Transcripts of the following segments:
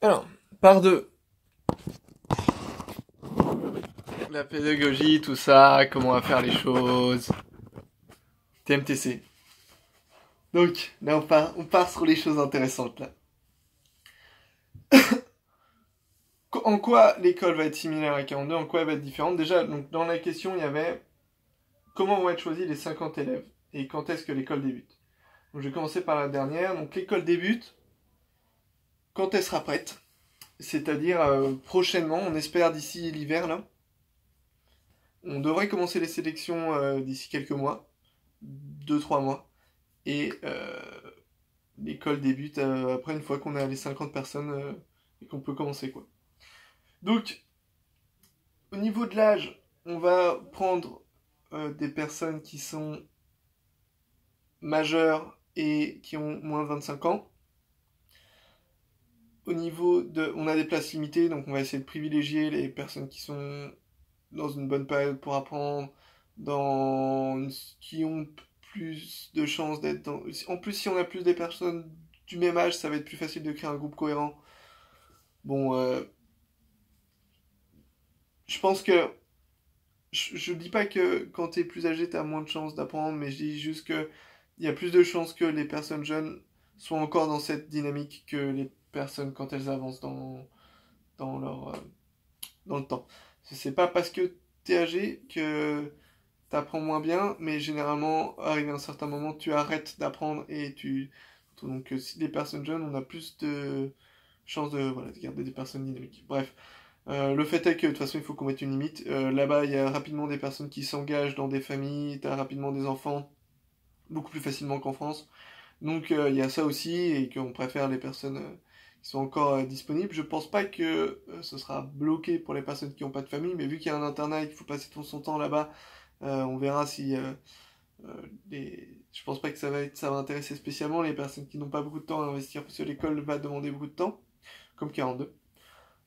Alors, part 2. La pédagogie, tout ça, comment on va faire les choses. TMTC. Donc, là on part sur les choses intéressantes là. En quoi l'école va être similaire à 42, en quoi elle va être différente? Déjà, donc, dans la question, il y avait comment vont être choisis les 50 élèves et quand est-ce que l'école débute. Donc, je vais commencer par la dernière. Donc, l'école débute quand elle sera prête, c'est-à-dire prochainement, on espère d'ici l'hiver là. On devrait commencer les sélections d'ici quelques mois, 2-3 mois, et l'école débute après une fois qu'on a les 50 personnes et qu'on peut commencer quoi. Donc, au niveau de l'âge, on va prendre des personnes qui sont majeures et qui ont moins de 25 ans. Au niveau de... On a des places limitées, donc on va essayer de privilégier les personnes qui sont dans une bonne période pour apprendre, qui ont plus de chances d'être dans... En plus, si on a plus des personnes du même âge, ça va être plus facile de créer un groupe cohérent. Bon, je pense que je dis pas que quand t'es plus âgé, t'as moins de chances d'apprendre, mais je dis juste que il y a plus de chances que les personnes jeunes soient encore dans cette dynamique que les personnes quand elles avancent dans leur dans le temps. C'est pas parce que t'es âgé que t'apprends moins bien, mais généralement, arrivé à un certain moment, tu arrêtes d'apprendre et tu... Donc, si les personnes jeunes, on a plus de chances de, voilà, de garder des personnes dynamiques. Bref, le fait est que de toute façon, il faut qu'on mette une limite. Là-bas, il y a rapidement des personnes qui s'engagent dans des familles, t'as rapidement des enfants, beaucoup plus facilement qu'en France. Donc, il y a ça aussi, et qu'on préfère les personnes qui sont encore disponibles. Je pense pas que ce sera bloqué pour les personnes qui n'ont pas de famille, mais vu qu'il y a un internat et qu'il faut passer tout son temps là-bas, on verra si je pense pas que ça va intéresser spécialement les personnes qui n'ont pas beaucoup de temps à investir parce que l'école va demander beaucoup de temps, comme 42.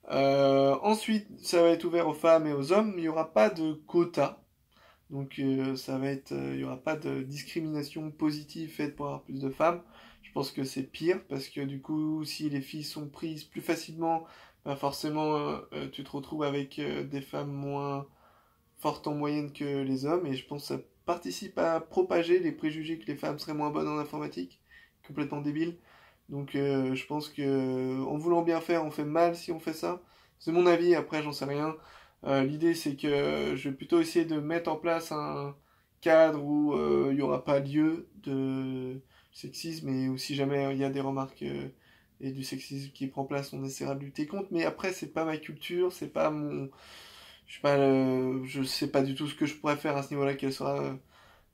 Ensuite, ça va être ouvert aux femmes et aux hommes, mais il n'y aura pas de quota. Donc ça va être, il n'y aura pas de discrimination positive faite pour avoir plus de femmes. Je pense que c'est pire parce que du coup, si les filles sont prises plus facilement, bah forcément, tu te retrouves avec des femmes moins fortes en moyenne que les hommes, et je pense que ça participe à propager les préjugés que les femmes seraient moins bonnes en informatique, complètement débile. Donc je pense que en voulant bien faire, on fait mal si on fait ça. C'est mon avis, après j'en sais rien. L'idée c'est que je vais plutôt essayer de mettre en place un cadre où il n'y aura pas lieu de sexisme, et où si jamais il y a des remarques et du sexisme qui prend place, on essaiera de lutter contre. Mais après, c'est pas ma culture, c'est pas mon, je sais pas du tout ce que je pourrais faire à ce niveau-là, quelle sera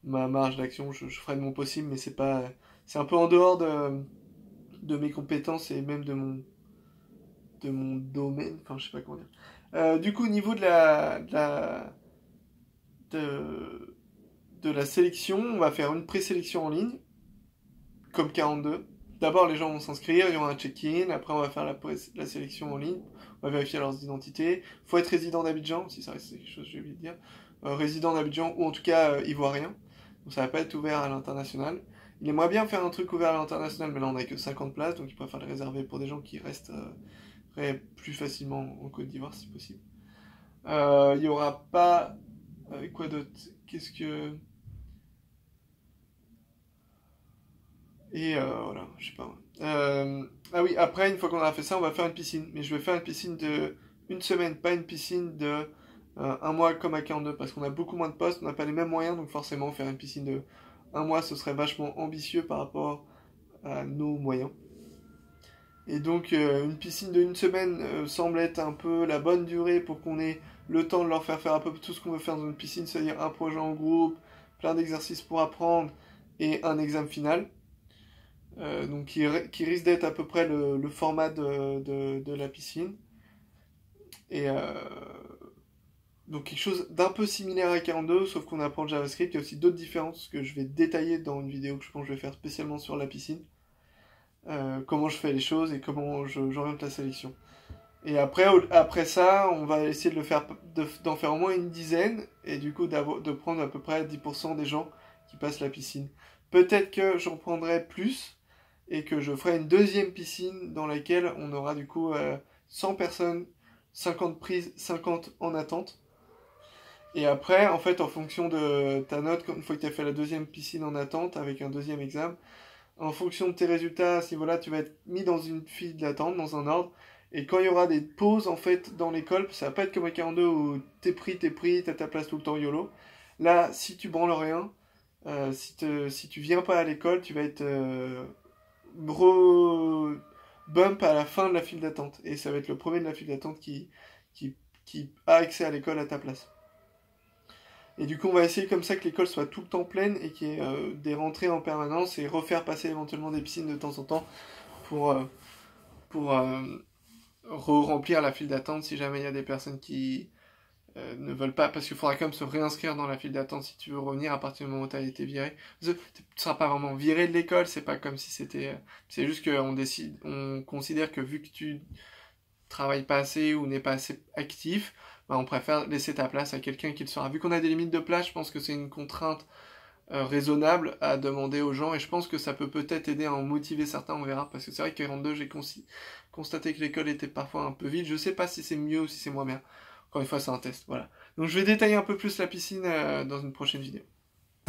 ma marge d'action. Je ferai de mon possible, mais c'est pas, c'est un peu en dehors de mes compétences et même de mon domaine. Enfin, je sais pas comment dire. Du coup, au niveau de, de la sélection, on va faire une présélection en ligne, comme 42. D'abord, les gens vont s'inscrire, il y aura un check-in, après on va faire la sélection en ligne, on va vérifier leurs identités. Il faut être résident d'Abidjan, si ça reste quelque chose que j'ai oublié de dire. Résident d'Abidjan, ou en tout cas ivoirien. Donc ça va pas être ouvert à l'international. Il aimerait bien faire un truc ouvert à l'international, mais là on a que 50 places, donc il préfère le réserver pour des gens qui restent plus facilement en Côte d'Ivoire si possible. Il y aura pas... quoi d'autre? Qu'est-ce que... Et voilà, je sais pas. Ah oui, après, une fois qu'on aura fait ça, on va faire une piscine. Mais je vais faire une piscine de une semaine, pas une piscine de un mois comme à 42, parce qu'on a beaucoup moins de postes, on n'a pas les mêmes moyens, donc forcément, faire une piscine de un mois, ce serait vachement ambitieux par rapport à nos moyens. Et donc, une piscine de une semaine semble être un peu la bonne durée pour qu'on ait le temps de leur faire un peu tout ce qu'on veut faire dans une piscine, c'est-à-dire un projet en groupe, plein d'exercices pour apprendre et un examen final. Donc qui risque d'être à peu près le format de la piscine. Et donc quelque chose d'un peu similaire à 42, sauf qu'on apprend le JavaScript. Il y a aussi d'autres différences que je vais détailler dans une vidéo que je pense que je vais faire spécialement sur la piscine. Comment je fais les choses et comment j'oriente la sélection. Et après ça, on va essayer d'en faire au moins une dizaine, et du coup de prendre à peu près 10% des gens qui passent la piscine. Peut-être que j'en prendrai plus, et que je ferai une deuxième piscine dans laquelle on aura du coup 100 personnes, 50 prises, 50 en attente. Et après, en fait, en fonction de ta note, une fois que tu as fait la deuxième piscine en attente avec un deuxième examen, en fonction de tes résultats à ce niveau-là, tu vas être mis dans une file d'attente, dans un ordre. Et quand il y aura des pauses, en fait, dans l'école, ça va pas être comme à 42 où t'es pris, t'as ta place tout le temps YOLO. Là, si tu branles rien, si tu viens pas à l'école, tu vas être bump à la fin de la file d'attente. Et ça va être le premier de la file d'attente qui, qui a accès à l'école à ta place. Et du coup, on va essayer comme ça que l'école soit tout le temps pleine et qu'il y ait des rentrées en permanence et refaire passer éventuellement des piscines de temps en temps pour, pour remplir la file d'attente si jamais il y a des personnes qui ne veulent pas, parce qu'il faudra quand même se réinscrire dans la file d'attente si tu veux revenir à partir du moment où tu as été viré. Tu ne seras pas vraiment viré de l'école, c'est pas comme si c'était... c'est juste qu'on décide, on considère que vu que tu travailles pas assez ou n'est pas assez actif, bah on préfère laisser ta place à quelqu'un qui le sera. Vu qu'on a des limites de place, je pense que c'est une contrainte raisonnable à demander aux gens, et je pense que ça peut peut-être aider à en motiver certains, on verra, parce que c'est vrai que 42, j'ai constaté que l'école était parfois un peu vide. Je sais pas si c'est mieux ou si c'est moins bien. Encore une fois, c'est un test, voilà. Donc je vais détailler un peu plus la piscine dans une prochaine vidéo.